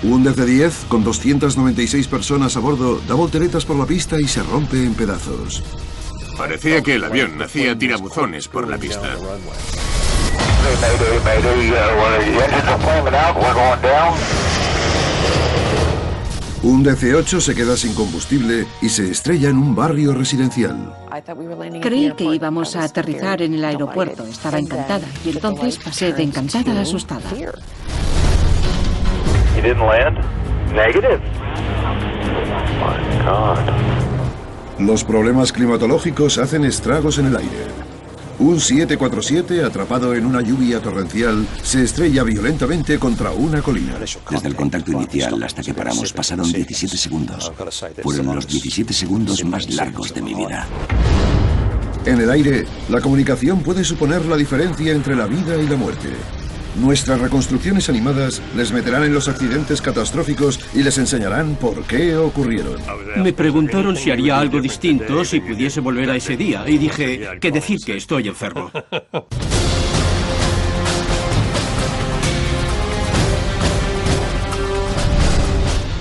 Un DC-10 con 296 personas a bordo da volteretas por la pista y se rompe en pedazos. Parecía que el avión hacía tirabuzones por la pista. Un DC-8 se queda sin combustible y se estrella en un barrio residencial. Creí que íbamos a aterrizar en el aeropuerto. Estaba encantada y entonces pasé de encantada a asustada. Los problemas climatológicos hacen estragos en el aire. Un 747, atrapado en una lluvia torrencial, se estrella violentamente contra una colina. Desde el contacto inicial hasta que paramos pasaron 17 segundos. Fueron los 17 segundos más largos de mi vida. En el aire, la comunicación puede suponer la diferencia entre la vida y la muerte. Nuestras reconstrucciones animadas les meterán en los accidentes catastróficos y les enseñarán por qué ocurrieron. Me preguntaron si haría algo distinto si pudiese volver a ese día y dije que decir que estoy enfermo.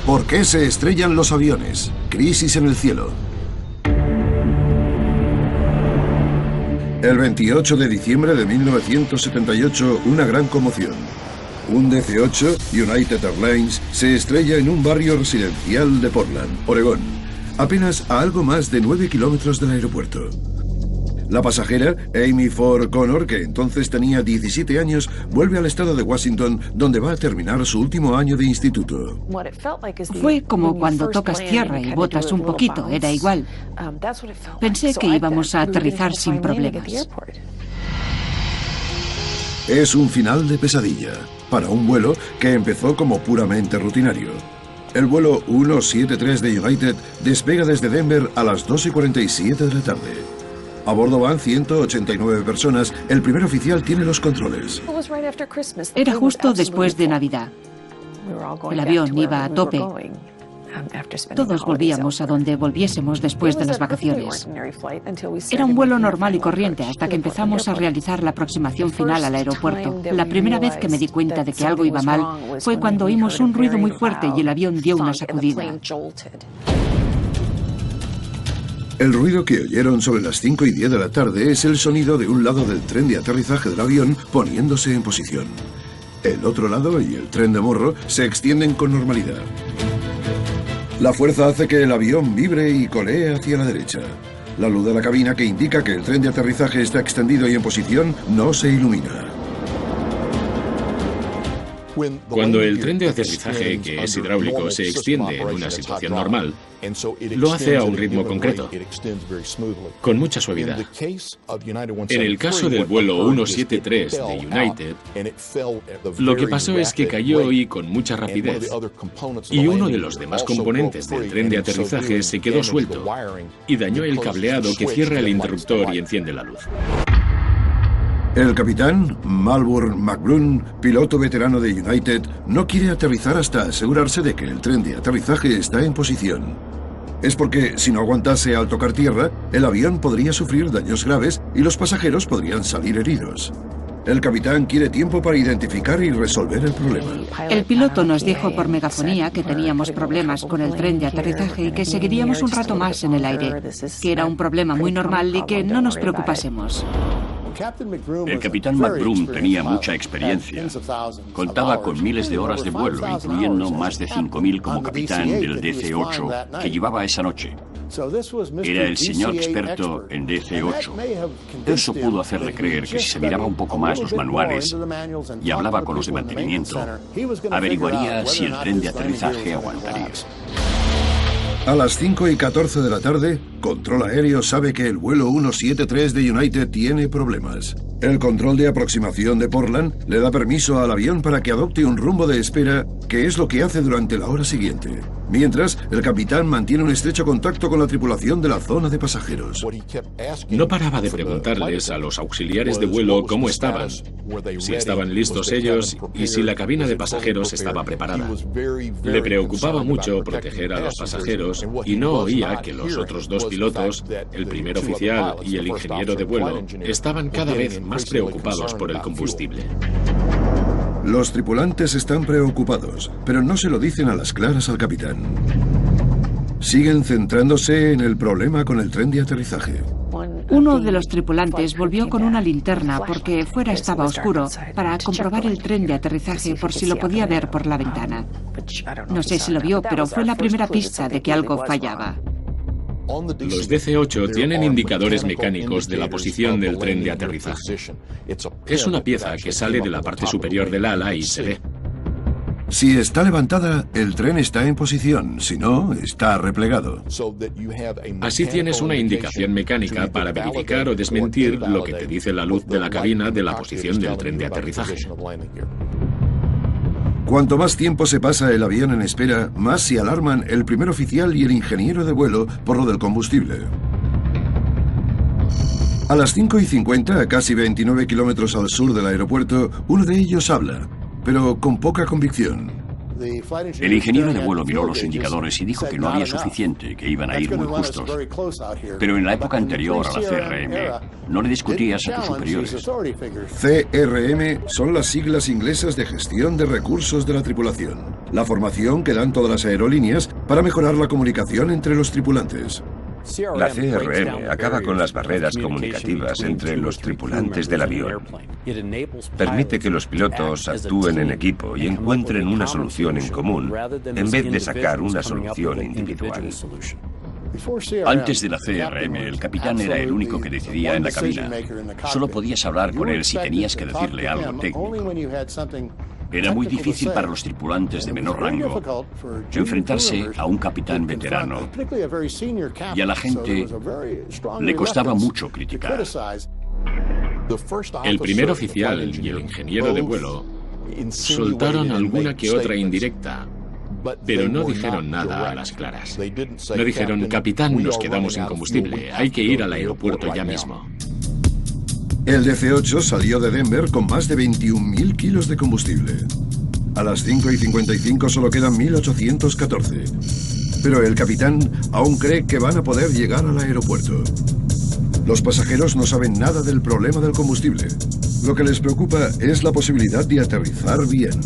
¿Por qué se estrellan los aviones? Crisis en el cielo. El 28 de diciembre de 1978, una gran conmoción. Un DC-8, United Airlines, se estrella en un barrio residencial de Portland, Oregón, apenas a algo más de 9 kilómetros del aeropuerto. La pasajera, Amy Ford Connor, que entonces tenía 17 años, vuelve al estado de Washington, donde va a terminar su último año de instituto. Fue como cuando tocas tierra y botas un poquito, era igual. Pensé que íbamos a aterrizar sin problemas. Es un final de pesadilla, para un vuelo que empezó como puramente rutinario. El vuelo 173 de United despega desde Denver a las 2:47 de la tarde. A bordo van 189 personas. El primer oficial tiene los controles. Era justo después de Navidad. El avión iba a tope. Todos volvíamos a donde volviésemos después de las vacaciones. Era un vuelo normal y corriente hasta que empezamos a realizar la aproximación final al aeropuerto. La primera vez que me di cuenta de que algo iba mal fue cuando oímos un ruido muy fuerte y el avión dio una sacudida. El ruido que oyeron sobre las 5:10 de la tarde es el sonido de un lado del tren de aterrizaje del avión poniéndose en posición. El otro lado y el tren de morro se extienden con normalidad. La fuerza hace que el avión vibre y colee hacia la derecha. La luz de la cabina que indica que el tren de aterrizaje está extendido y en posición no se ilumina. Cuando el tren de aterrizaje, que es hidráulico, se extiende en una situación normal, lo hace a un ritmo concreto, con mucha suavidad. En el caso del vuelo 173 de United, lo que pasó es que cayó y con mucha rapidez, y uno de los demás componentes del tren de aterrizaje se quedó suelto y dañó el cableado que cierra el interruptor y enciende la luz. El capitán, Malvern McBroom, piloto veterano de United, no quiere aterrizar hasta asegurarse de que el tren de aterrizaje está en posición. Es porque, si no aguantase al tocar tierra, el avión podría sufrir daños graves y los pasajeros podrían salir heridos. El capitán quiere tiempo para identificar y resolver el problema. El piloto nos dijo por megafonía que teníamos problemas con el tren de aterrizaje y que seguiríamos un rato más en el aire, que era un problema muy normal y que no nos preocupásemos. El capitán McBroom tenía mucha experiencia. Contaba con miles de horas de vuelo, incluyendo más de 5.000 como capitán del DC-8 que llevaba esa noche. Era el señor experto en DC-8. Eso pudo hacerle creer que si se miraba un poco más los manuales y hablaba con los de mantenimiento, averiguaría si el tren de aterrizaje aguantaría. A las 5:14 de la tarde, Control Aéreo sabe que el vuelo 173 de United tiene problemas. El control de aproximación de Portland le da permiso al avión para que adopte un rumbo de espera, que es lo que hace durante la hora siguiente. Mientras, el capitán mantiene un estrecho contacto con la tripulación de la zona de pasajeros. No paraba de preguntarles a los auxiliares de vuelo cómo estaban, si estaban listos ellos y si la cabina de pasajeros estaba preparada. Le preocupaba mucho proteger a los pasajeros y no oía que los otros dos pilotos, el primer oficial y el ingeniero de vuelo, estaban cada vez más preocupados por el combustible. Los tripulantes están preocupados, pero no se lo dicen a las claras al capitán. Siguen centrándose en el problema con el tren de aterrizaje. Uno de los tripulantes volvió con una linterna porque fuera estaba oscuro para comprobar el tren de aterrizaje por si lo podía ver por la ventana. No sé si lo vio, pero fue la primera pista de que algo fallaba. Los DC-8 tienen indicadores mecánicos de la posición del tren de aterrizaje. Es una pieza que sale de la parte superior del ala y se ve. Si está levantada, el tren está en posición, si no, está replegado. Así tienes una indicación mecánica para verificar o desmentir lo que te dice la luz de la cabina de la posición del tren de aterrizaje. Cuanto más tiempo se pasa el avión en espera, más se alarman el primer oficial y el ingeniero de vuelo por lo del combustible. A las 5:50, a casi 29 kilómetros al sur del aeropuerto, uno de ellos habla, pero con poca convicción. El ingeniero de vuelo miró los indicadores y dijo que no había suficiente, que iban a ir muy justos. Pero en la época anterior a la CRM, no le discutías a tus superiores. CRM son las siglas inglesas de gestión de recursos de la tripulación, la formación que dan todas las aerolíneas para mejorar la comunicación entre los tripulantes. La CRM acaba con las barreras comunicativas entre los tripulantes del avión. Permite que los pilotos actúen en equipo y encuentren una solución en común, en vez de sacar una solución individual. Antes de la CRM, el capitán era el único que decidía en la cabina. Solo podías hablar con él si tenías que decirle algo técnico. Era muy difícil para los tripulantes de menor rango enfrentarse a un capitán veterano, y a la gente le costaba mucho criticar. El primer oficial y el ingeniero de vuelo soltaron alguna que otra indirecta, pero no dijeron nada a las claras. No dijeron, capitán, nos quedamos sin combustible, hay que ir al aeropuerto ya mismo. El DC-8 salió de Denver con más de 21.000 kilos de combustible. A las 5:55 solo quedan 1.814. Pero el capitán aún cree que van a poder llegar al aeropuerto. Los pasajeros no saben nada del problema del combustible. Lo que les preocupa es la posibilidad de aterrizar bien.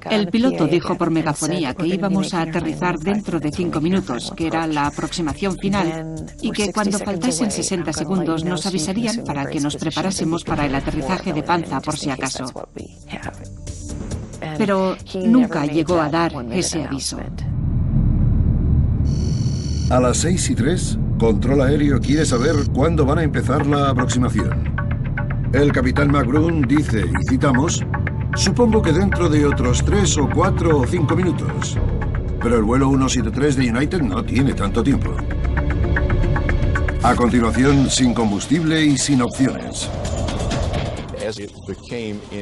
El piloto dijo por megafonía que íbamos a aterrizar dentro de 5 minutos, que era la aproximación final, y que cuando faltasen 60 segundos nos avisarían para que nos preparásemos para el aterrizaje de panza por si acaso. Pero nunca llegó a dar ese aviso. A las 6:03, Control Aéreo quiere saber cuándo van a empezar la aproximación. El capitán McBroom dice, y citamos, supongo que dentro de otros 3 o 4 o 5 minutos. Pero el vuelo 173 de United no tiene tanto tiempo. A continuación, sin combustible y sin opciones.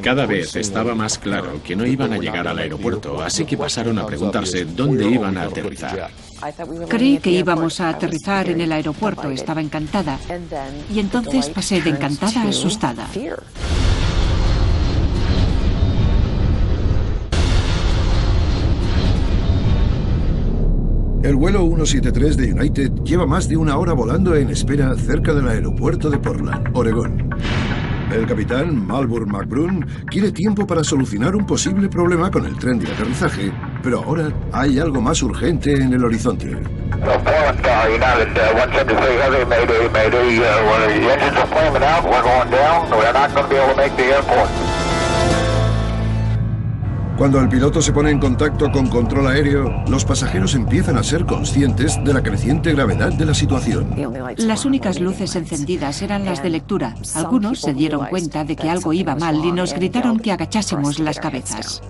Cada vez estaba más claro que no iban a llegar al aeropuerto, así que pasaron a preguntarse dónde iban a aterrizar. Creí que íbamos a aterrizar en el aeropuerto, estaba encantada. Y entonces pasé de encantada a asustada. El vuelo 173 de United lleva más de 1 hora volando en espera cerca del aeropuerto de Portland, Oregón. El capitán Malbur McBroom quiere tiempo para solucionar un posible problema con el tren de aterrizaje, pero ahora hay algo más urgente en el horizonte. Cuando el piloto se pone en contacto con control aéreo, los pasajeros empiezan a ser conscientes de la creciente gravedad de la situación. Las únicas luces encendidas eran las de lectura. Algunos se dieron cuenta de que algo iba mal y nos gritaron que agachásemos las cabezas.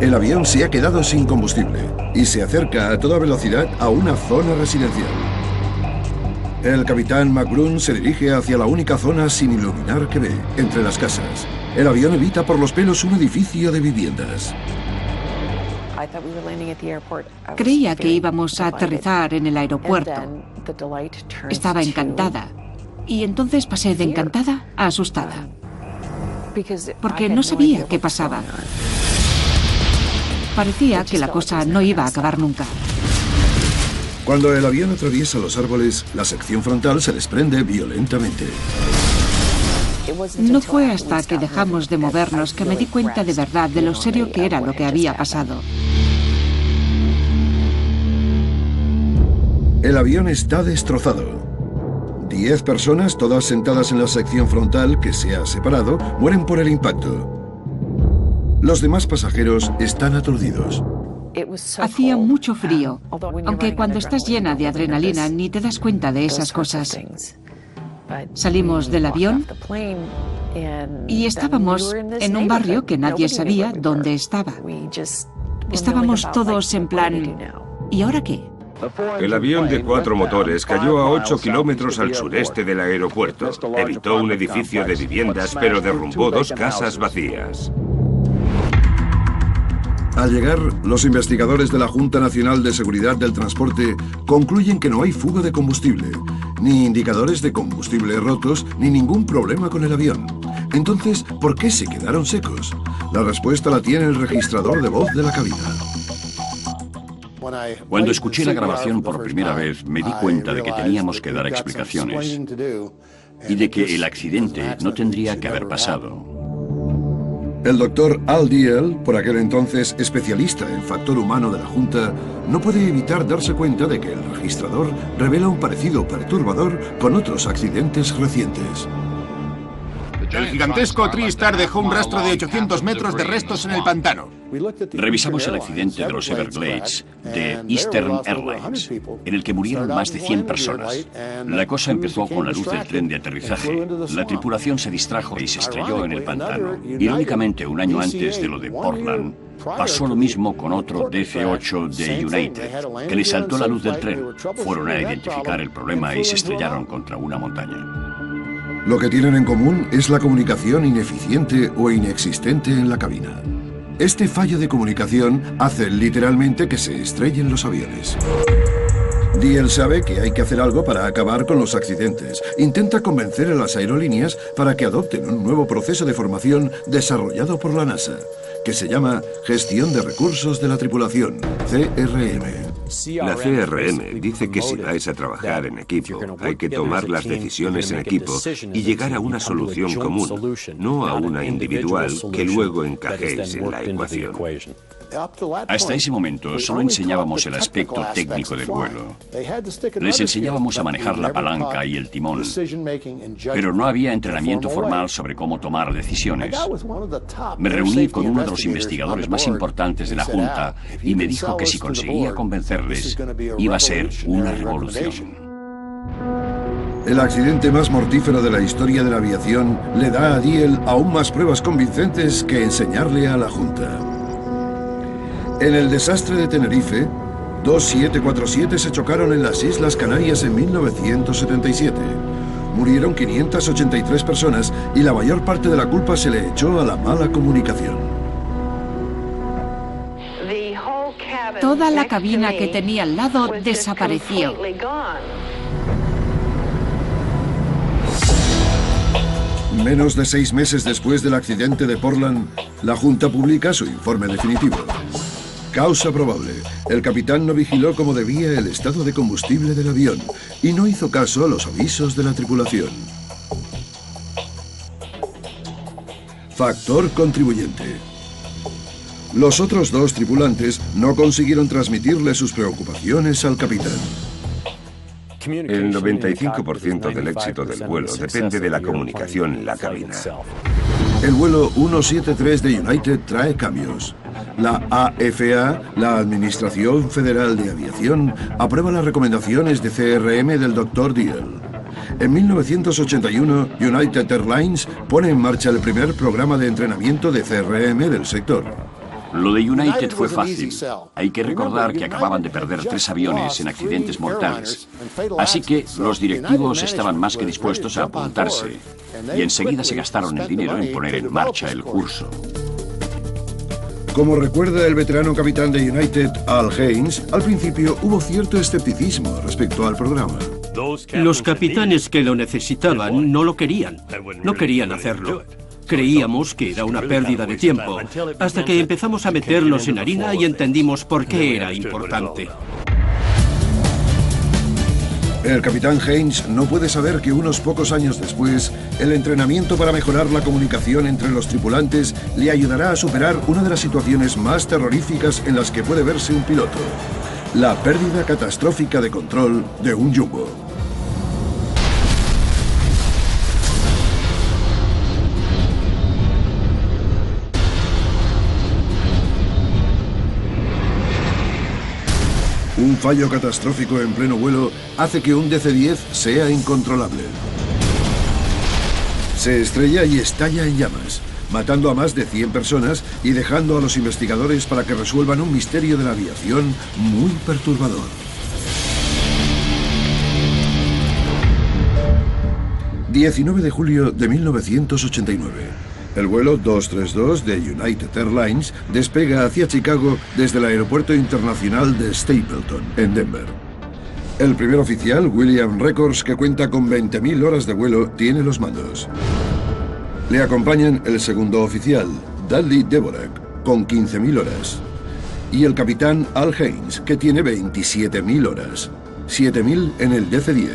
El avión se ha quedado sin combustible y se acerca a toda velocidad a una zona residencial. El capitán McBroom se dirige hacia la única zona sin iluminar que ve, entre las casas. El avión evita por los pelos un edificio de viviendas. Creía que íbamos a aterrizar en el aeropuerto. Estaba encantada. Y entonces pasé de encantada a asustada. Porque no sabía qué pasaba. Parecía que la cosa no iba a acabar nunca. Cuando el avión atraviesa los árboles, la sección frontal se desprende violentamente. No fue hasta que dejamos de movernos que me di cuenta de verdad de lo serio que era lo que había pasado. El avión está destrozado. 10 personas, todas sentadas en la sección frontal que se ha separado, mueren por el impacto. Los demás pasajeros están aturdidos. Hacía mucho frío, aunque cuando estás llena de adrenalina ni te das cuenta de esas cosas. Salimos del avión y estábamos en un barrio que nadie sabía dónde estaba. Estábamos todos en plan, ¿y ahora qué? El avión de 4 motores cayó a 8 kilómetros al sureste del aeropuerto. Evitó un edificio de viviendas, pero derrumbó 2 casas vacías. Al llegar, los investigadores de la Junta Nacional de Seguridad del Transporte concluyen que no hay fuga de combustible, ni indicadores de combustible rotos, ni ningún problema con el avión. Entonces, ¿por qué se quedaron secos? La respuesta la tiene el registrador de voz de la cabina. Cuando escuché la grabación por primera vez, me di cuenta de que teníamos que dar explicaciones y de que el accidente no tendría que haber pasado. El doctor Al Diehl, por aquel entonces especialista en factor humano de la Junta, no puede evitar darse cuenta de que el registrador revela un parecido perturbador con otros accidentes recientes. El gigantesco TriStar dejó un rastro de 800 metros de restos en el pantano. Revisamos el accidente de los Everglades de Eastern Airlines, en el que murieron más de 100 personas. La cosa empezó con la luz del tren de aterrizaje. La tripulación se distrajo y se estrelló en el pantano. Irónicamente, un año antes de lo de Portland, pasó lo mismo con otro DC-8 de United, que le saltó la luz del tren. Fueron a identificar el problema y se estrellaron contra una montaña. Lo que tienen en común es la comunicación ineficiente o inexistente en la cabina. Este fallo de comunicación hace literalmente que se estrellen los aviones. Diehl sabe que hay que hacer algo para acabar con los accidentes. Intenta convencer a las aerolíneas para que adopten un nuevo proceso de formación desarrollado por la NASA, que se llama Gestión de Recursos de la Tripulación, CRM. La CRM dice que si vais a trabajar en equipo, hay que tomar las decisiones en equipo y llegar a una solución común, no a una individual que luego encajéis en la ecuación. Hasta ese momento solo enseñábamos el aspecto técnico del vuelo. Les enseñábamos a manejar la palanca y el timón, pero no había entrenamiento formal sobre cómo tomar decisiones. Me reuní con uno de los investigadores más importantes de la Junta y me dijo que si conseguía convencerles, iba a ser una revolución. El accidente más mortífero de la historia de la aviación le da a Diehl aún más pruebas convincentes que enseñarle a la Junta. En el desastre de Tenerife, 2 747 se chocaron en las Islas Canarias en 1977. Murieron 583 personas y la mayor parte de la culpa se le echó a la mala comunicación. Toda la cabina que tenía al lado desapareció. Menos de 6 meses después del accidente de Portland, la Junta publica su informe definitivo. Causa probable. El capitán no vigiló como debía el estado de combustible del avión y no hizo caso a los avisos de la tripulación. Factor contribuyente. Los otros 2 tripulantes no consiguieron transmitirle sus preocupaciones al capitán. El 95% del éxito del vuelo depende de la comunicación en la cabina. El vuelo 173 de United trae cambios. La AFA, la Administración Federal de Aviación, aprueba las recomendaciones de CRM del Dr. Diehl. En 1981, United Airlines pone en marcha el primer programa de entrenamiento de CRM del sector. Lo de United fue fácil. Hay que recordar que acababan de perder 3 aviones en accidentes mortales. Así que los directivos estaban más que dispuestos a apuntarse y enseguida se gastaron el dinero en poner en marcha el curso. Como recuerda el veterano capitán de United, Al Haynes, al principio hubo cierto escepticismo respecto al programa. Los capitanes que lo necesitaban no lo querían. No querían hacerlo. Creíamos que era una pérdida de tiempo, hasta que empezamos a meternos en harina y entendimos por qué era importante. El capitán Haynes no puede saber que unos pocos años después, el entrenamiento para mejorar la comunicación entre los tripulantes le ayudará a superar una de las situaciones más terroríficas en las que puede verse un piloto: la pérdida catastrófica de control de un jumbo. Un fallo catastrófico en pleno vuelo hace que un DC-10 sea incontrolable. Se estrella y estalla en llamas, matando a más de 100 personas y dejando a los investigadores para que resuelvan un misterio de la aviación muy perturbador. ...19 de julio de 1989... El vuelo 232 de United Airlines despega hacia Chicago desde el aeropuerto internacional de Stapleton, en Denver. El primer oficial, William Records, que cuenta con 20.000 horas de vuelo, tiene los mandos. Le acompañan el segundo oficial, Dudley Dvorak, con 15.000 horas. Y el capitán Al Haynes, que tiene 27.000 horas. 7.000 en el DC-10.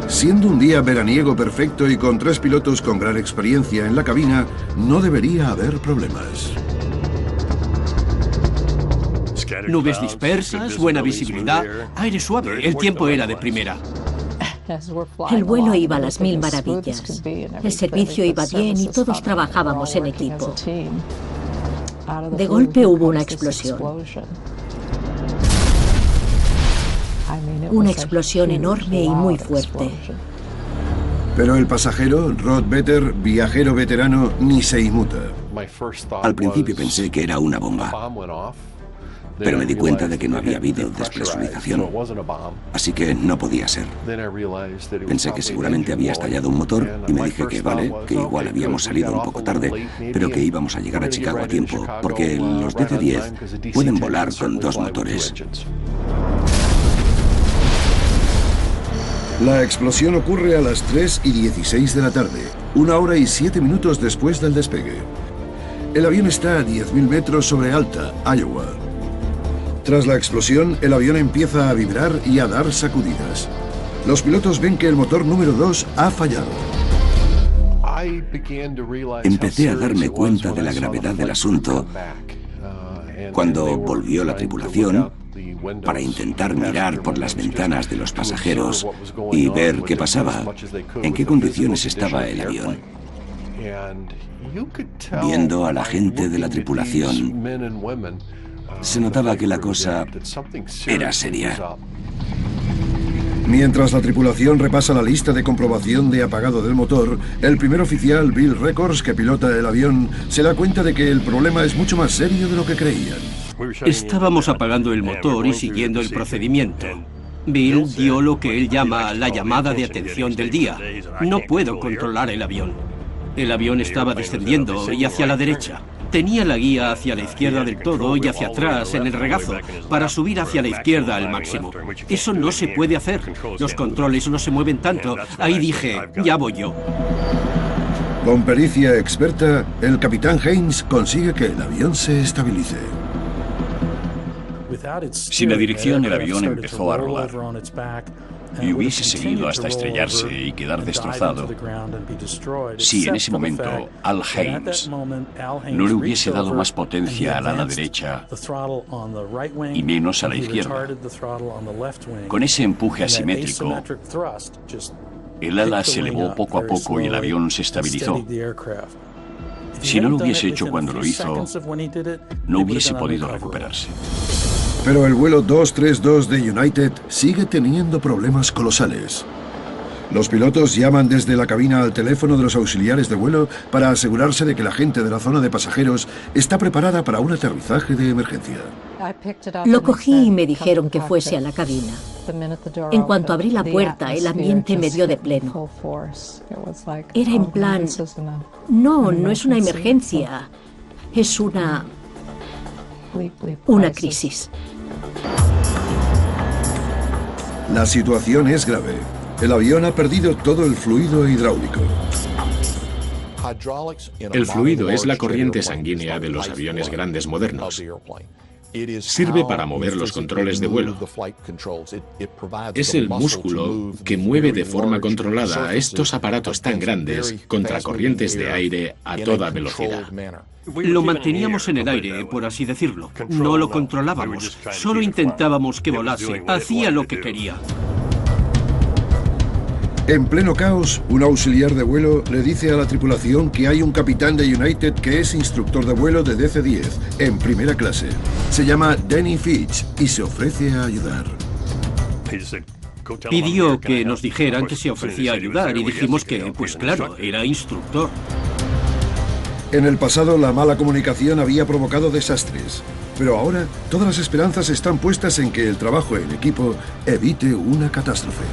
Siendo un día veraniego perfecto y con 3 pilotos con gran experiencia en la cabina, no debería haber problemas. Nubes dispersas, buena visibilidad, aire suave, el tiempo era de primera. El vuelo iba a las 1000 maravillas. El servicio iba bien y todos trabajábamos en equipo. De golpe hubo una explosión. Una explosión enorme y muy fuerte. Pero el pasajero, Rod Vetter, viajero veterano, ni se inmuta. Al principio pensé que era una bomba, pero me di cuenta de que no había habido despresurización, así que no podía ser. Pensé que seguramente había estallado un motor y me dije que vale, que igual habíamos salido un poco tarde, pero que íbamos a llegar a Chicago a tiempo, porque los DC-10 pueden volar con 2 motores. La explosión ocurre a las 3:16 de la tarde, 1 hora y 7 minutos después del despegue. El avión está a 10.000 metros sobre Alta, Iowa. Tras la explosión, el avión empieza a vibrar y a dar sacudidas. Los pilotos ven que el motor número 2 ha fallado. Empecé a darme cuenta de la gravedad del asunto cuando volvió la tripulación para intentar mirar por las ventanas de los pasajeros y ver qué pasaba, en qué condiciones estaba el avión. Viendo a la gente de la tripulación, se notaba que la cosa era seria. Mientras la tripulación repasa la lista de comprobación de apagado del motor, el primer oficial, Bill Records, que pilota el avión, se da cuenta de que el problema es mucho más serio de lo que creían. Estábamos apagando el motor y siguiendo el procedimiento. Bill dio lo que él llama la llamada de atención del día. No puedo controlar el avión. El avión estaba descendiendo y hacia la derecha. Tenía la guía hacia la izquierda del todo y hacia atrás en el regazo para subir hacia la izquierda al máximo. Eso no se puede hacer. Los controles no se mueven tanto. Ahí dije, ya voy yo. Con pericia experta, el capitán Haynes consigue que el avión se estabilice. Sin la dirección, el avión empezó a rolar y hubiese seguido hasta estrellarse y quedar destrozado si en ese momento Al Haynes no le hubiese dado más potencia al ala derecha y menos a la izquierda. Con ese empuje asimétrico, el ala se elevó poco a poco y el avión se estabilizó. Si no lo hubiese hecho cuando lo hizo, no hubiese podido recuperarse. Pero el vuelo 232 de United sigue teniendo problemas colosales. Los pilotos llaman desde la cabina al teléfono de los auxiliares de vuelo para asegurarse de que la gente de la zona de pasajeros está preparada para un aterrizaje de emergencia. Lo cogí y me dijeron que fuese a la cabina. En cuanto abrí la puerta, el ambiente me dio de pleno. Era en plan, no es una emergencia, es una crisis. La situación es grave. El avión ha perdido todo el fluido hidráulico. El fluido es la corriente sanguínea de los aviones grandes modernos. Sirve para mover los controles de vuelo. Es el músculo que mueve de forma controlada a estos aparatos tan grandes contra corrientes de aire a toda velocidad. Lo manteníamos en el aire, por así decirlo. No lo controlábamos, solo intentábamos que volase. Hacía lo que quería. En pleno caos, un auxiliar de vuelo le dice a la tripulación que hay un capitán de United que es instructor de vuelo de DC-10, en primera clase. Se llama Danny Fitch y se ofrece a ayudar. Pidió que nos dijeran que se ofrecía a ayudar y dijimos que, pues claro, era instructor. En el pasado, la mala comunicación había provocado desastres, pero ahora todas las esperanzas están puestas en que el trabajo en equipo evite una catástrofe.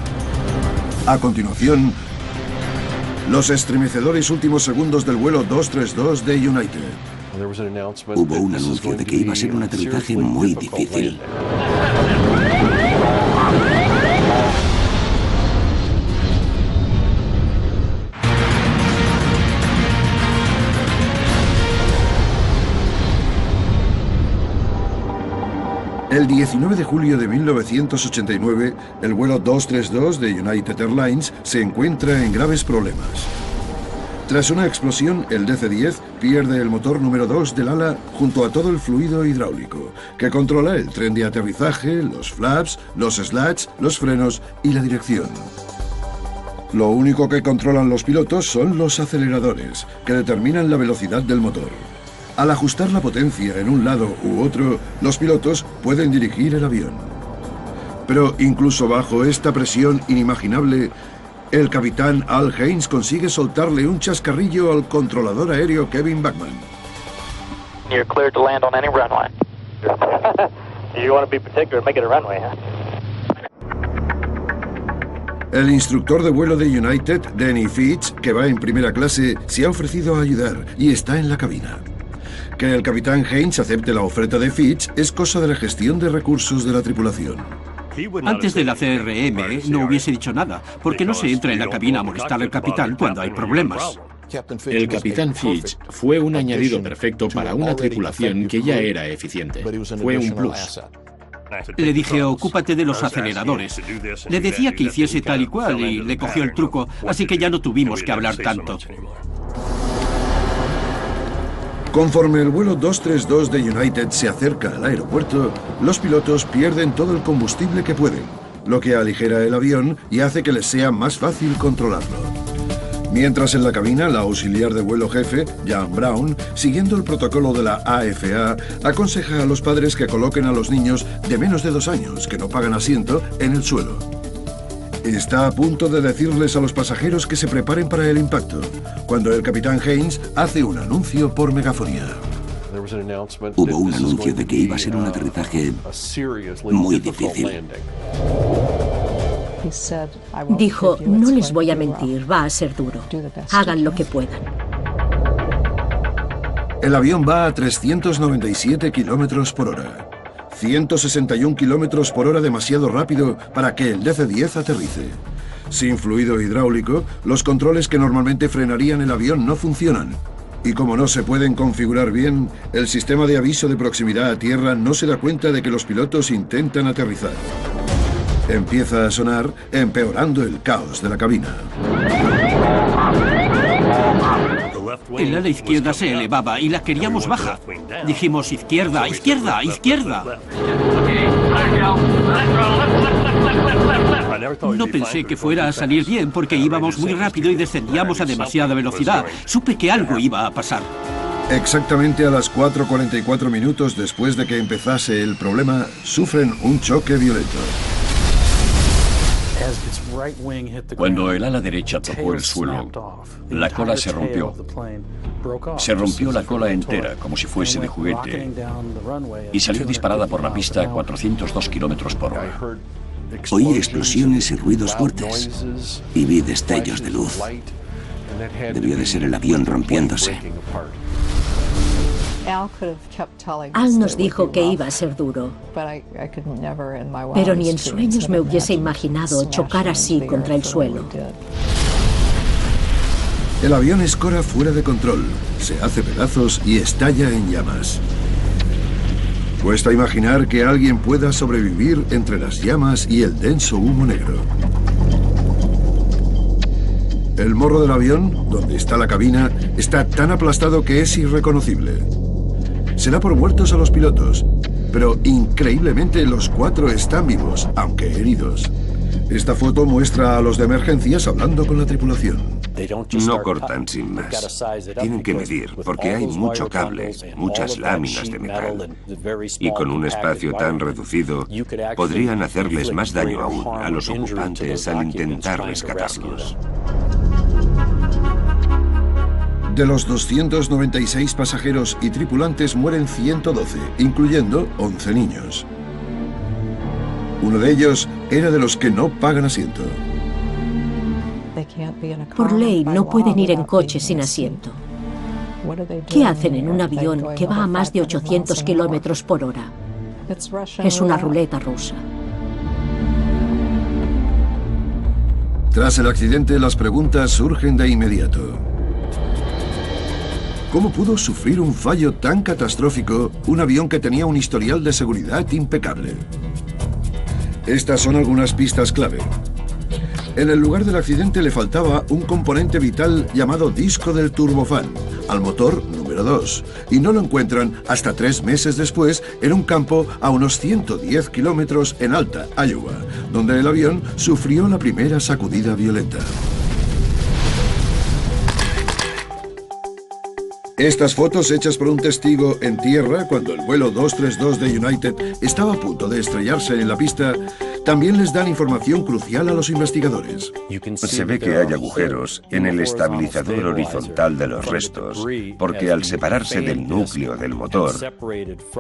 A continuación, los estremecedores últimos segundos del vuelo 232 de United. Hubo un anuncio de que iba a ser un aterrizaje muy difícil. El 19 de julio de 1989, el vuelo 232 de United Airlines se encuentra en graves problemas. Tras una explosión, el DC-10 pierde el motor número 2 del ala junto a todo el fluido hidráulico, que controla el tren de aterrizaje, los flaps, los slats, los frenos y la dirección. Lo único que controlan los pilotos son los aceleradores, que determinan la velocidad del motor. Al ajustar la potencia en un lado u otro, los pilotos pueden dirigir el avión. Pero incluso bajo esta presión inimaginable, el capitán Al Haynes consigue soltarle un chascarrillo al controlador aéreo Kevin Bachman. You're cleared to land on any runway. You want to be particular and make it a runway, huh? El instructor de vuelo de United, Danny Fitch, que va en primera clase, se ha ofrecido a ayudar y está en la cabina. Que el capitán Haynes acepte la oferta de Fitch es cosa de la gestión de recursos de la tripulación. Antes de la CRM no hubiese dicho nada, porque no se entra en la cabina a molestar al capitán cuando hay problemas. El capitán Fitch fue un añadido perfecto para una tripulación que ya era eficiente. Fue un plus. Le dije, ocúpate de los aceleradores. Le decía que hiciese tal y cual y le cogió el truco, así que ya no tuvimos que hablar tanto. Conforme el vuelo 232 de United se acerca al aeropuerto, los pilotos pierden todo el combustible que pueden, lo que aligera el avión y hace que les sea más fácil controlarlo. Mientras en la cabina, la auxiliar de vuelo jefe, Jan Brown, siguiendo el protocolo de la AFA, aconseja a los padres que coloquen a los niños de menos de 2 años, que no pagan asiento, en el suelo. Está a punto de decirles a los pasajeros que se preparen para el impacto, cuando el capitán Haynes hace un anuncio por megafonía. Hubo un anuncio de que iba a ser un aterrizaje muy difícil. Dijo, no les voy a mentir, va a ser duro. Hagan lo que puedan. El avión va a 397 kilómetros por hora. 161 kilómetros por hora demasiado rápido para que el DC-10 aterrice. Sin fluido hidráulico, los controles que normalmente frenarían el avión no funcionan. Y como no se pueden configurar bien, el sistema de aviso de proximidad a tierra no se da cuenta de que los pilotos intentan aterrizar. Empieza a sonar, empeorando el caos de la cabina. El ala izquierda se elevaba y la queríamos baja. Dijimos, izquierda, izquierda, izquierda. No pensé que fuera a salir bien porque íbamos muy rápido y descendíamos a demasiada velocidad. Supe que algo iba a pasar. Exactamente a las 4:44 minutos después de que empezase el problema, sufren un choque violento. Cuando el ala derecha tocó el suelo, la cola se rompió. Se rompió la cola entera, como si fuese de juguete, y salió disparada por la pista a 402 kilómetros por hora. Oí explosiones y ruidos fuertes, y vi destellos de luz. Debió de ser el avión rompiéndose. Al nos dijo que iba a ser duro, pero ni en sueños me hubiese imaginado chocar así contra el suelo. El avión escora fuera de control, se hace pedazos y estalla en llamas. Cuesta imaginar que alguien pueda sobrevivir entre las llamas y el denso humo negro. El morro del avión, donde está la cabina, está tan aplastado que es irreconocible. Se da por muertos a los pilotos, pero increíblemente los 4 están vivos, aunque heridos. Esta foto muestra a los de emergencias hablando con la tripulación. No cortan sin más. Tienen que medir, porque hay mucho cable, muchas láminas de metal. Y con un espacio tan reducido, podrían hacerles más daño aún a los ocupantes al intentar rescatarlos. De los 296 pasajeros y tripulantes mueren 112, incluyendo 11 niños. Uno de ellos era de los que no pagan asiento. Por ley no pueden ir en coche sin asiento. ¿Qué hacen en un avión que va a más de 800 kilómetros por hora? Es una ruleta rusa. Tras el accidente, las preguntas surgen de inmediato. ¿Cómo pudo sufrir un fallo tan catastrófico un avión que tenía un historial de seguridad impecable? Estas son algunas pistas clave. En el lugar del accidente le faltaba un componente vital llamado disco del turbofán, al motor número 2, y no lo encuentran hasta 3 meses después en un campo a unos 110 kilómetros en Alta, Iowa, donde el avión sufrió la primera sacudida violenta. Estas fotos hechas por un testigo en tierra cuando el vuelo 232 de United estaba a punto de estrellarse en la pista también les dan información crucial a los investigadores. Se ve que hay agujeros en el estabilizador horizontal de los restos, porque al separarse del núcleo del motor,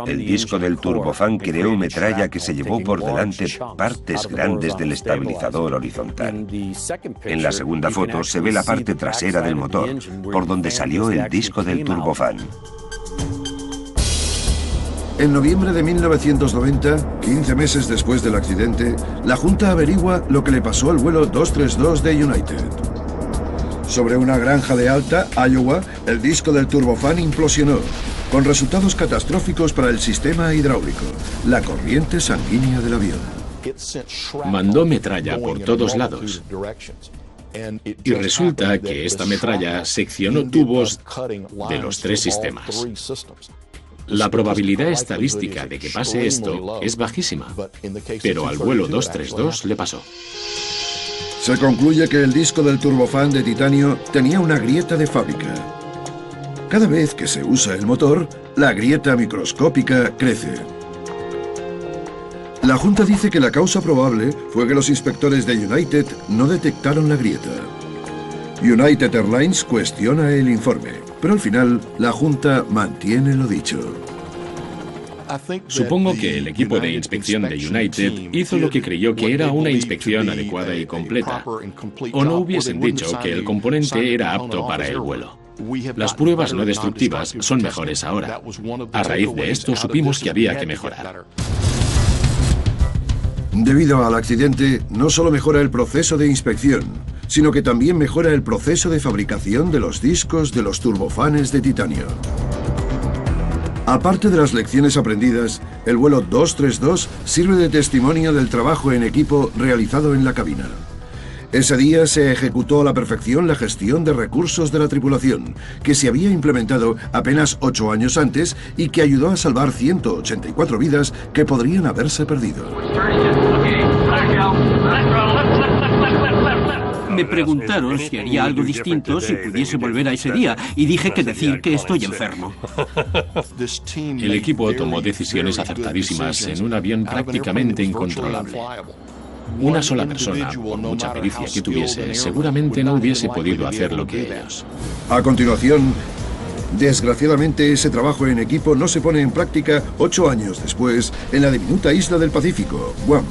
el disco del turbofán creó metralla que se llevó por delante partes grandes del estabilizador horizontal. En la segunda foto se ve la parte trasera del motor, por donde salió el disco del turbofán. En noviembre de 1990, 15 meses después del accidente, la Junta averigua lo que le pasó al vuelo 232 de United. Sobre una granja de Alta, Iowa, el disco del turbofán implosionó, con resultados catastróficos para el sistema hidráulico, la corriente sanguínea del avión. Mandó metralla por todos lados. Y resulta que esta metralla seccionó tubos de los 3 sistemas. La probabilidad estadística de que pase esto es bajísima, pero al vuelo 232 le pasó. Se concluye que el disco del turbofán de titanio tenía una grieta de fábrica. Cada vez que se usa el motor, la grieta microscópica crece. La Junta dice que la causa probable fue que los inspectores de United no detectaron la grieta. United Airlines cuestiona el informe, pero al final la Junta mantiene lo dicho. Supongo que el equipo de inspección de United hizo lo que creyó que era una inspección adecuada y completa, o no hubiesen dicho que el componente era apto para el vuelo. Las pruebas no destructivas son mejores ahora. A raíz de esto supimos que había que mejorar. Debido al accidente, no solo mejora el proceso de inspección, sino que también mejora el proceso de fabricación de los discos de los turbofanes de titanio. Aparte de las lecciones aprendidas, el vuelo 232 sirve de testimonio del trabajo en equipo realizado en la cabina. Ese día se ejecutó a la perfección la gestión de recursos de la tripulación, que se había implementado apenas 8 años antes y que ayudó a salvar 184 vidas que podrían haberse perdido. Me preguntaron si haría algo distinto si pudiese volver a ese día, y dije que decir que estoy enfermo. El equipo tomó decisiones acertadísimas en un avión prácticamente incontrolable. Una sola persona, por mucha pericia que tuviese, seguramente no hubiese podido hacer lo que ellos. A continuación, desgraciadamente ese trabajo en equipo no se pone en práctica 8 años después en la diminuta isla del Pacífico, Guam.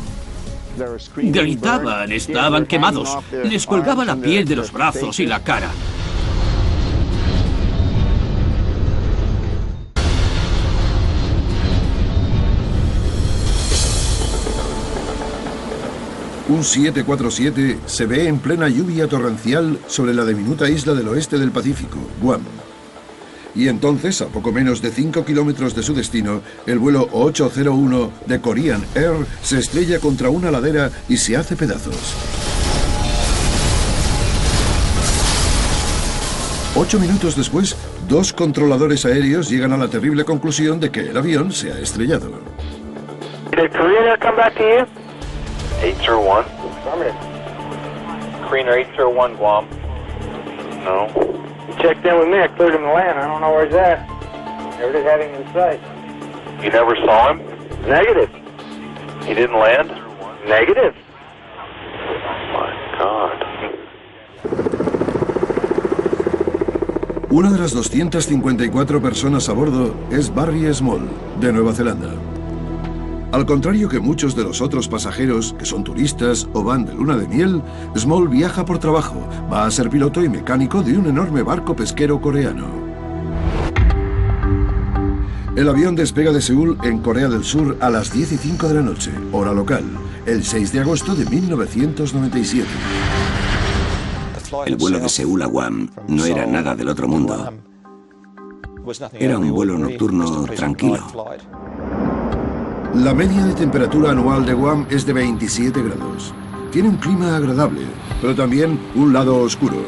Gritaban, estaban quemados, les colgaba la piel de los brazos y la cara. Un 747 se ve en plena lluvia torrencial sobre la diminuta isla del oeste del Pacífico, Guam. Y entonces, a poco menos de 5 kilómetros de su destino, el vuelo 801 de Korean Air se estrella contra una ladera y se hace pedazos. 8 minutos después, 2 controladores aéreos llegan a la terrible conclusión de que el avión se ha estrellado. Did Korean Air come back to you? 801. Korean Air 801, Guam. No. You checked in with me. I cleared him to land. I don't know where he's at. Never did have him in sight. You never saw him? Negative. He didn't land? Negative. Oh my God. Una de las 254 personas a bordo es Barry Small, de Nueva Zelanda. Al contrario que muchos de los otros pasajeros, que son turistas o van de luna de miel, Small viaja por trabajo, va a ser piloto y mecánico de un enorme barco pesquero coreano. El avión despega de Seúl, en Corea del Sur, a las 10:05 de la noche, hora local, el 6 de agosto de 1997. El vuelo de Seúl a Guam no era nada del otro mundo. Era un vuelo nocturno tranquilo. La media de temperatura anual de Guam es de 27 grados. Tiene un clima agradable, pero también un lado oscuro.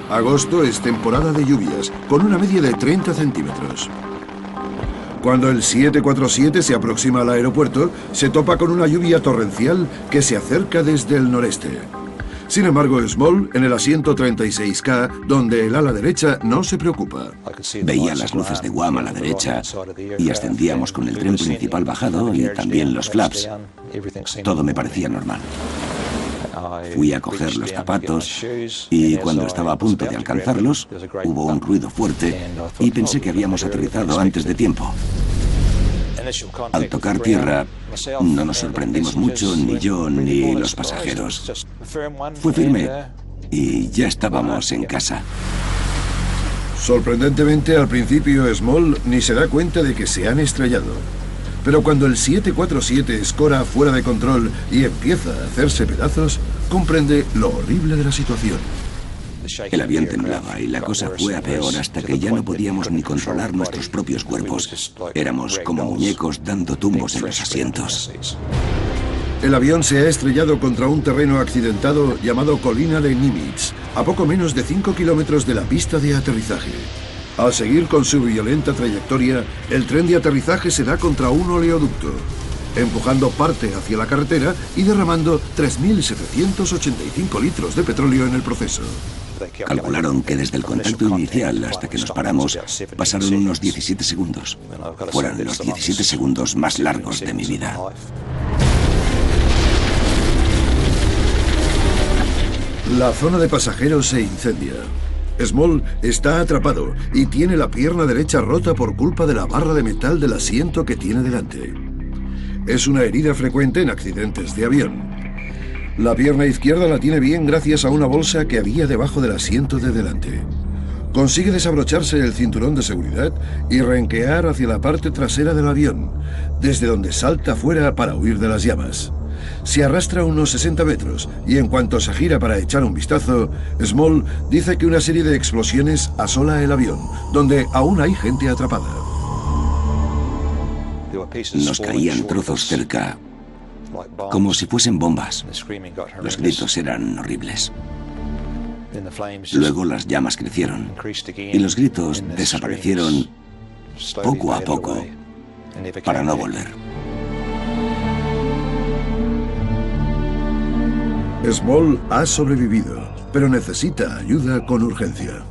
Agosto es temporada de lluvias, con una media de 30 centímetros. Cuando el 747 se aproxima al aeropuerto, se topa con una lluvia torrencial que se acerca desde el noreste. Sin embargo, Small, en el asiento 36K, donde el ala derecha no se preocupa. Veía las luces de Guam a la derecha y ascendíamos con el tren principal bajado y también los flaps. Todo me parecía normal. Fui a coger los zapatos y cuando estaba a punto de alcanzarlos, hubo un ruido fuerte y pensé que habíamos aterrizado antes de tiempo. Al tocar tierra, no nos sorprendimos mucho, ni yo ni los pasajeros. Fue firme y ya estábamos en casa. Sorprendentemente, al principio Small ni se da cuenta de que se han estrellado. Pero cuando el 747 escora fuera de control y empieza a hacerse pedazos, comprende lo horrible de la situación. El avión temblaba y la cosa fue a peor hasta que ya no podíamos ni controlar nuestros propios cuerpos. Éramos como muñecos dando tumbos en los asientos. El avión se ha estrellado contra un terreno accidentado llamado Colina de Nimitz, a poco menos de 5 kilómetros de la pista de aterrizaje. Al seguir con su violenta trayectoria, el tren de aterrizaje se da contra un oleoducto, empujando parte hacia la carretera y derramando 3.785 litros de petróleo en el proceso. Calcularon que desde el contacto inicial hasta que nos paramos pasaron unos 17 segundos. Fueron los 17 segundos más largos de mi vida. La zona de pasajeros se incendia. Small está atrapado y tiene la pierna derecha rota por culpa de la barra de metal del asiento que tiene delante. Es una herida frecuente en accidentes de avión. La pierna izquierda la tiene bien gracias a una bolsa que había debajo del asiento de delante. Consigue desabrocharse el cinturón de seguridad y renquear hacia la parte trasera del avión, desde donde salta fuera para huir de las llamas. Se arrastra unos 60 metros y en cuanto se gira para echar un vistazo, Small dice que una serie de explosiones asola el avión, donde aún hay gente atrapada. Nos caían trozos cerca, como si fuesen bombas. Los gritos eran horribles. Luego las llamas crecieron y los gritos desaparecieron poco a poco para no volver. Small ha sobrevivido, pero necesita ayuda con urgencia.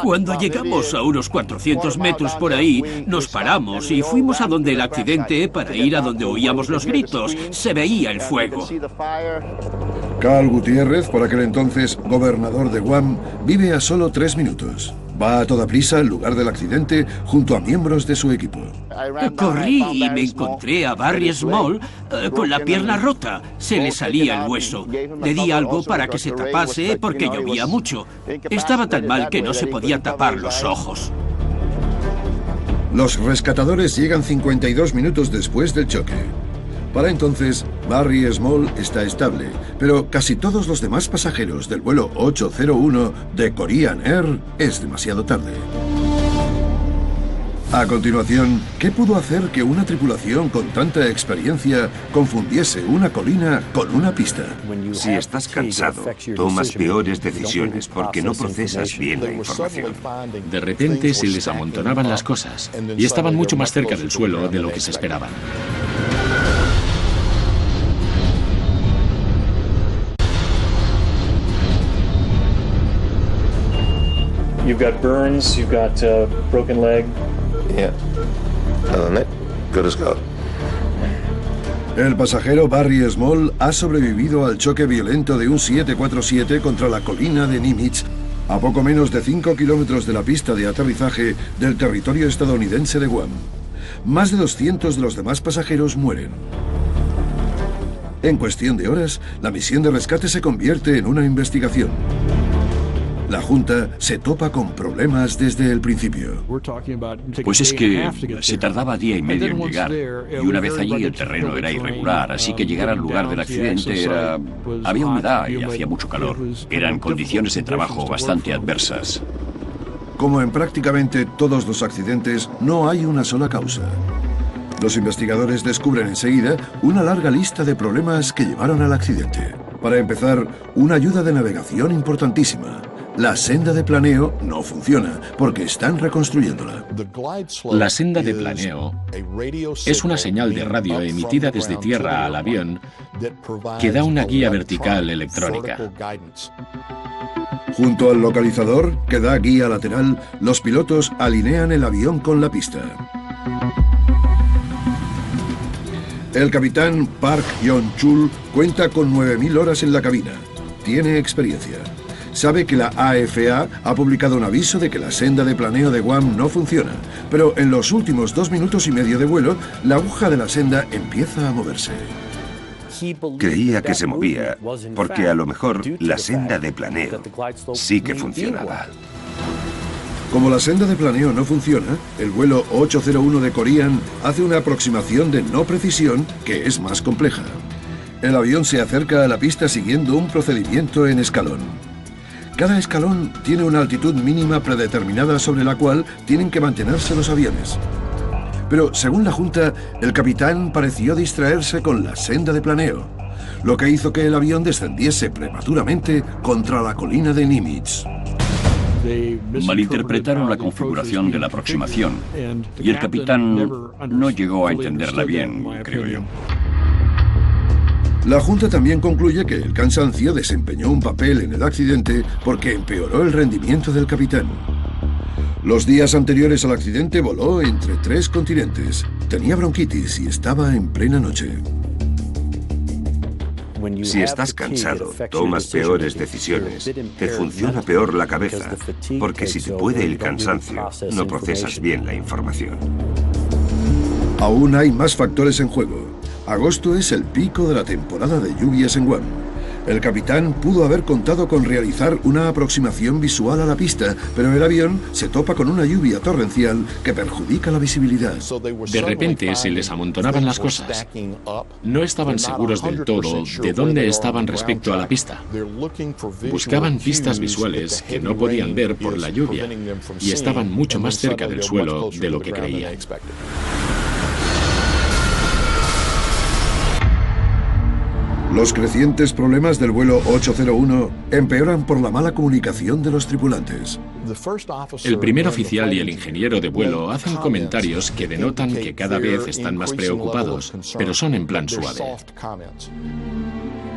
Cuando llegamos a unos 400 metros por ahí, nos paramos y fuimos a donde el accidente para ir a donde oíamos los gritos. Se veía el fuego. Carl Gutiérrez, por aquel entonces gobernador de Guam, vive a solo 3 minutos. Va a toda prisa al lugar del accidente junto a miembros de su equipo. Corrí y me encontré a Barry Small con la pierna rota. Se le salía el hueso. Le di algo para que se tapase porque llovía mucho. Estaba tan mal que no se podía tapar los ojos. Los rescatadores llegan 52 minutos después del choque. Para entonces, Barry Small está estable, pero casi todos los demás pasajeros del vuelo 801 de Korean Air es demasiado tarde. A continuación, ¿qué pudo hacer que una tripulación con tanta experiencia confundiese una colina con una pista? Si estás cansado, tomas peores decisiones porque no procesas bien la información. De repente se les amontonaban las cosas y estaban mucho más cerca del suelo de lo que se esperaban. You've got burns, you've got a broken leg. Yeah. Other than that, good as gold. El pasajero Barry Small ha sobrevivido al choque violento de un 747 contra la colina de Nimitz, a poco menos de 5 kilómetros de la pista de aterrizaje del territorio estadounidense de Guam. Más de 200 de los demás pasajeros mueren. En cuestión de horas, la misión de rescate se convierte en una investigación. La Junta se topa con problemas desde el principio. Pues es que se tardaba día y medio en llegar, y una vez allí el terreno era irregular, así que llegar al lugar del accidente era... había humedad y hacía mucho calor. Eran condiciones de trabajo bastante adversas. Como en prácticamente todos los accidentes, no hay una sola causa. Los investigadores descubren enseguida una larga lista de problemas que llevaron al accidente. Para empezar, una ayuda de navegación importantísima. La senda de planeo no funciona porque están reconstruyéndola. La senda de planeo es una señal de radio emitida desde tierra al avión que da una guía vertical electrónica. Junto al localizador, que da guía lateral, los pilotos alinean el avión con la pista. El capitán Park Yeon-chul cuenta con 9.000 horas en la cabina. Tiene experiencia. Sabe que la AFA ha publicado un aviso de que la senda de planeo de Guam no funciona, pero en los últimos 2 minutos y medio de vuelo, la aguja de la senda empieza a moverse. Creía que se movía, porque a lo mejor la senda de planeo sí que funcionaba. Como la senda de planeo no funciona, el vuelo 801 de Korean hace una aproximación de no precisión que es más compleja. El avión se acerca a la pista siguiendo un procedimiento en escalón. Cada escalón tiene una altitud mínima predeterminada sobre la cual tienen que mantenerse los aviones. Pero, según la Junta, el capitán pareció distraerse con la senda de planeo, lo que hizo que el avión descendiese prematuramente contra la colina de Nimitz. Malinterpretaron la configuración de la aproximación y el capitán no llegó a entenderla bien, creo yo. La Junta también concluye que el cansancio desempeñó un papel en el accidente porque empeoró el rendimiento del capitán. Los días anteriores al accidente voló entre 3 continentes. Tenía bronquitis y estaba en plena noche. Si estás cansado, tomas peores decisiones, te funciona peor la cabeza, porque si te puede el cansancio, no procesas bien la información. Aún hay más factores en juego. Agosto es el pico de la temporada de lluvias en Guam. El capitán pudo haber contado con realizar una aproximación visual a la pista, pero el avión se topa con una lluvia torrencial que perjudica la visibilidad. De repente se les amontonaban las cosas. No estaban seguros del todo de dónde estaban respecto a la pista. Buscaban pistas visuales que no podían ver por la lluvia y estaban mucho más cerca del suelo de lo que creían. Los crecientes problemas del vuelo 801 empeoran por la mala comunicación de los tripulantes. El primer oficial y el ingeniero de vuelo hacen comentarios que denotan que cada vez están más preocupados, pero son en plan suave.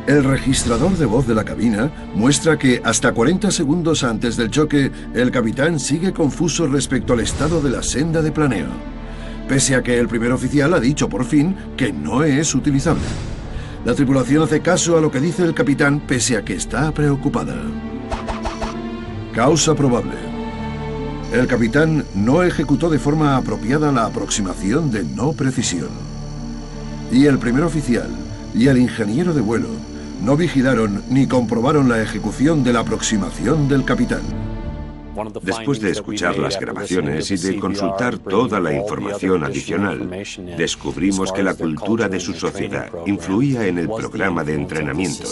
El registrador de voz de la cabina muestra que hasta 40 segundos antes del choque, el capitán sigue confuso respecto al estado de la senda de planeo, pese a que el primer oficial ha dicho por fin que no es utilizable. La tripulación hace caso a lo que dice el capitán pese a que está preocupada. Causa probable. El capitán no ejecutó de forma apropiada la aproximación de no precisión. Y el primer oficial y el ingeniero de vuelo no vigilaron ni comprobaron la ejecución de la aproximación del capitán. Después de escuchar las grabaciones y de consultar toda la información adicional, descubrimos que la cultura de su sociedad influía en el programa de entrenamiento,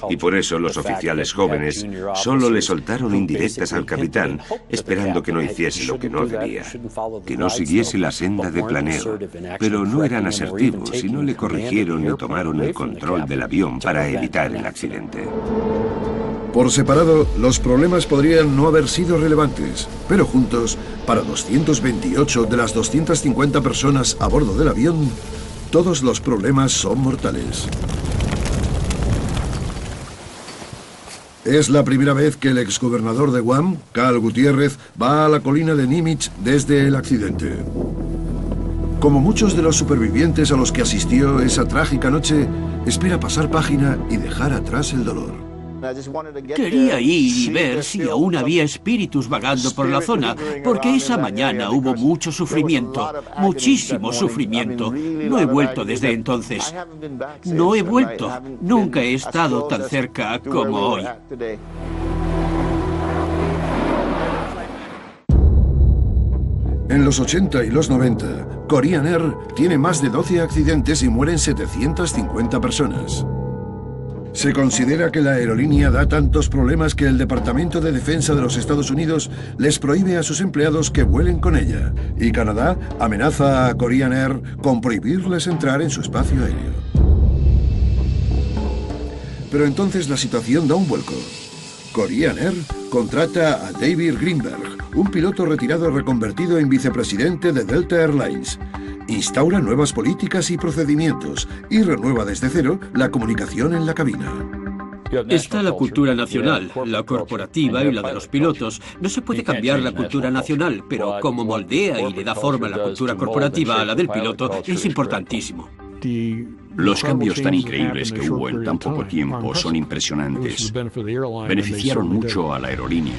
y por eso los oficiales jóvenes solo le soltaron indirectas al capitán, esperando que no hiciese lo que no debía, que no siguiese la senda de planeo, pero no eran asertivos y no le corrigieron ni tomaron el control del avión para evitar el accidente. Por separado, los problemas podrían no haber sido relevantes, pero juntos, para 228 de las 250 personas a bordo del avión, todos los problemas son mortales. Es la primera vez que el exgobernador de Guam, Cal Gutiérrez, va a la colina de Nimitz desde el accidente. Como muchos de los supervivientes a los que asistió esa trágica noche, espera pasar página y dejar atrás el dolor. Quería ir y ver si aún había espíritus vagando por la zona, porque esa mañana hubo mucho sufrimiento, muchísimo sufrimiento. No he vuelto desde entonces. No he vuelto. Nunca he estado tan cerca como hoy. En los 80 y los 90, Korean Air tiene más de 12 accidentes y mueren 750 personas. Se considera que la aerolínea da tantos problemas que el Departamento de Defensa de los Estados Unidos les prohíbe a sus empleados que vuelen con ella, y Canadá amenaza a Korean Air con prohibirles entrar en su espacio aéreo. Pero entonces la situación da un vuelco. Korean Air contrata a David Greenberg, un piloto retirado reconvertido en vicepresidente de Delta Airlines. Instaura nuevas políticas y procedimientos y renueva desde cero la comunicación en la cabina. Está la cultura nacional, la corporativa y la de los pilotos. No se puede cambiar la cultura nacional, pero como moldea y le da forma a la cultura corporativa a la del piloto, es importantísimo. Los cambios tan increíbles que hubo en tan poco tiempo son impresionantes. Beneficiaron mucho a la aerolínea.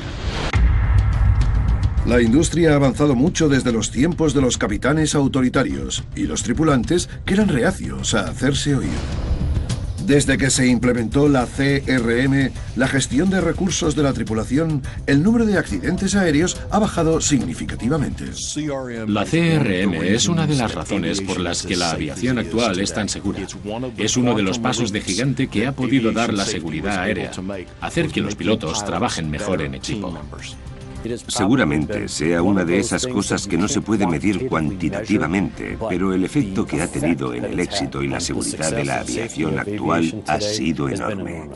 La industria ha avanzado mucho desde los tiempos de los capitanes autoritarios y los tripulantes que eran reacios a hacerse oír. Desde que se implementó la CRM, la gestión de recursos de la tripulación, el número de accidentes aéreos ha bajado significativamente. La CRM es una de las razones por las que la aviación actual es tan segura. Es uno de los pasos de gigante que ha podido dar la seguridad aérea, hacer que los pilotos trabajen mejor en equipo. Seguramente sea una de esas cosas que no se puede medir cuantitativamente, pero el efecto que ha tenido en el éxito y la seguridad de la aviación actual ha sido enorme.